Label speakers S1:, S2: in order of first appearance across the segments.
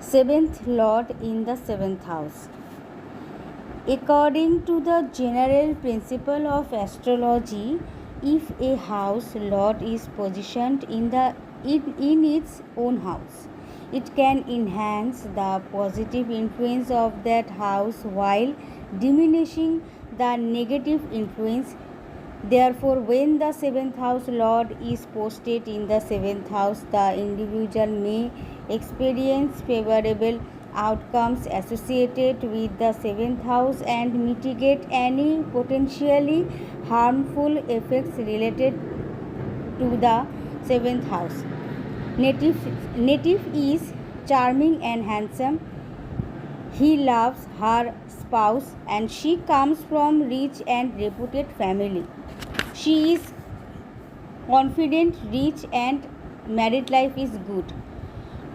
S1: Seventh Lord in the seventh house. According to the general principle of astrology, if a house lord is positioned in its own house, it can enhance the positive influence of that house while diminishing the negative influence. Therefore, when the seventh house lord is posted in the seventh house, the individual may experience favorable outcomes associated with the seventh house and mitigate any potentially harmful effects related to the seventh house. Native is charming and handsome. He loves her spouse and she comes from rich and reputed family. She is confident, rich, and married life is good.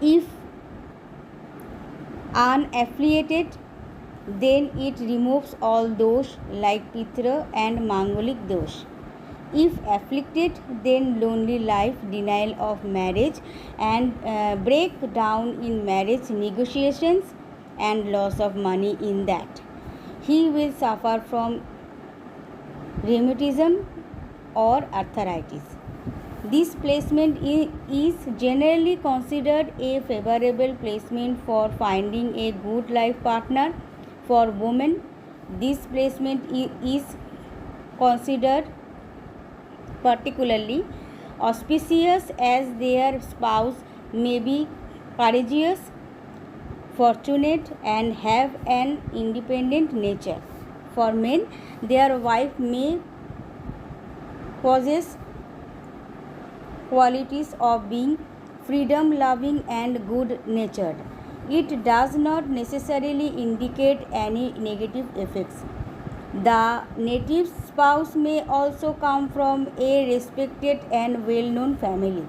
S1: If unaffiliated, then it removes all dosh like Pitra and Mangolic dosh. If afflicted, then lonely life, denial of marriage, and breakdown in marriage negotiations and loss of money in that. He will suffer from rheumatism or arthritis. This placement is generally considered a favorable placement for finding a good life partner. For women, this placement is considered particularly auspicious as their spouse may be courageous, fortunate, and have an independent nature. For men, their wife may possess qualities of being freedom loving and good natured. It does not necessarily indicate any negative effects. The native spouse may also come from a respected and well known family.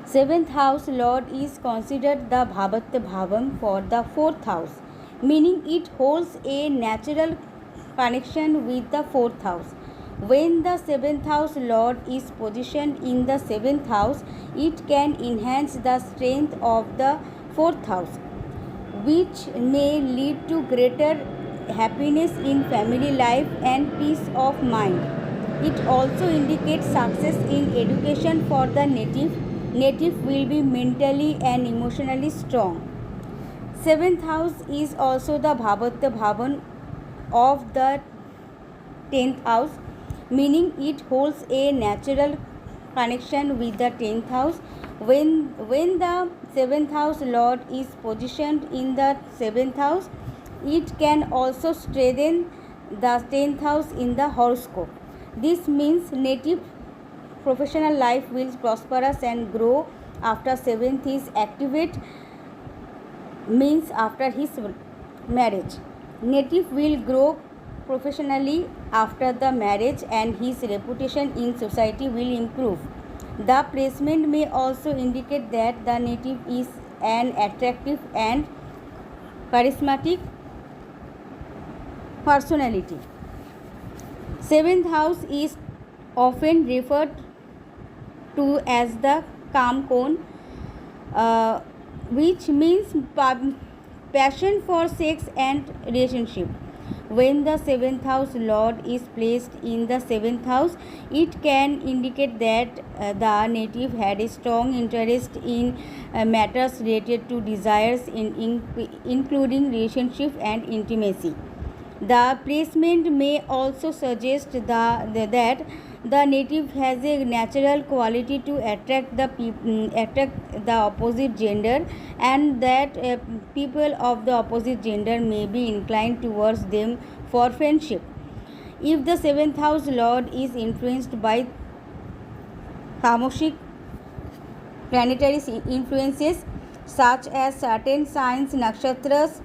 S1: Seventh house lord is considered the Bhavatya Bhavam for the fourth house, meaning it holds a natural connection with the fourth house. When the seventh house lord is positioned in the seventh house, it can enhance the strength of the fourth house, which may lead to greater happiness in family life and peace of mind. It also indicates success in education for the native. Native will be mentally and emotionally strong. Seventh house is also the Bhavatya Bhavan of the 10th house, meaning it holds a natural connection with the 10th house. When the 7th house lord is positioned in the 7th house, it can also strengthen the 10th house in the horoscope. This means native professional life will prosperous and grow after 7th is activate, means after his marriage. Native will grow professionally after the marriage and his reputation in society will improve. The placement may also indicate that the native is an attractive and charismatic personality. Seventh house is often referred to as the calm cone, which means passion for sex and relationship. When the seventh house lord is placed in the seventh house, it can indicate that the native had a strong interest in matters related to desires, including relationship and intimacy. The placement may also suggest that the native has a natural quality to attract the opposite gender, and that people of the opposite gender may be inclined towards them for friendship. If the seventh house lord is influenced by tamasic planetary influences such as certain signs, nakshatras,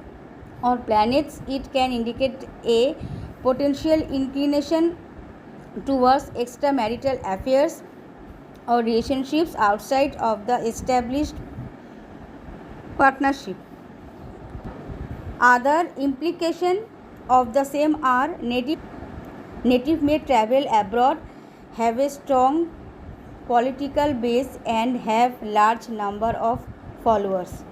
S1: or planets, it can indicate a potential inclination towards extramarital affairs or relationships outside of the established partnership. Other implications of the same are native may travel abroad, have a strong political base, and have large number of followers.